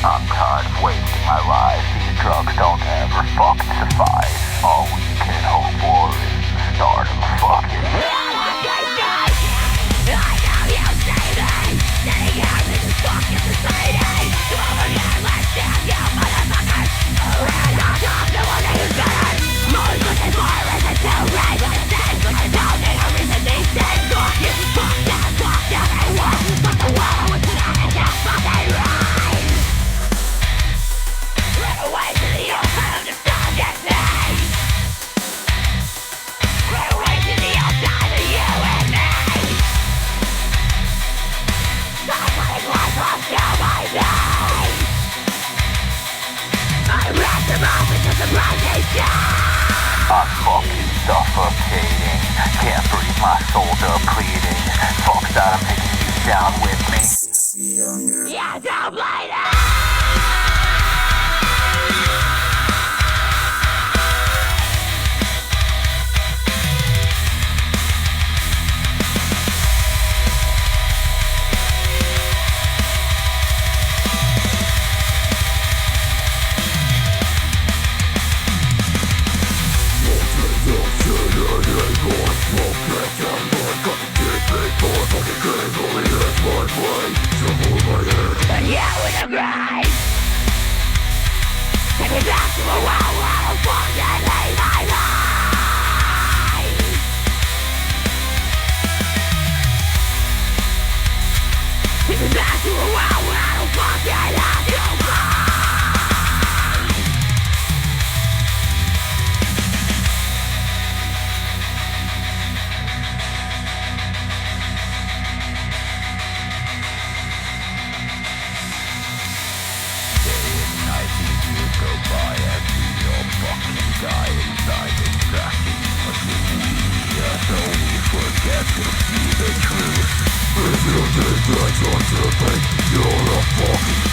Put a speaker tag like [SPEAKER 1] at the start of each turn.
[SPEAKER 1] I'm tired of wasting my life. These drugs don't ever fucking suffice. All we can hope for is the start of a fucking I'm fucking suffocating. Can't breathe, my soul depleting. Fuck that, I'm taking you down with me. Yeah, don't blame it! Take me back to a world where I don't fucking hate my life. Take me back to a world where I don't fucking have to fight. Day and night these years go by and we all fucking die inside extracting what we need. So we forget to see the truth. If you think that's on the you're a fucking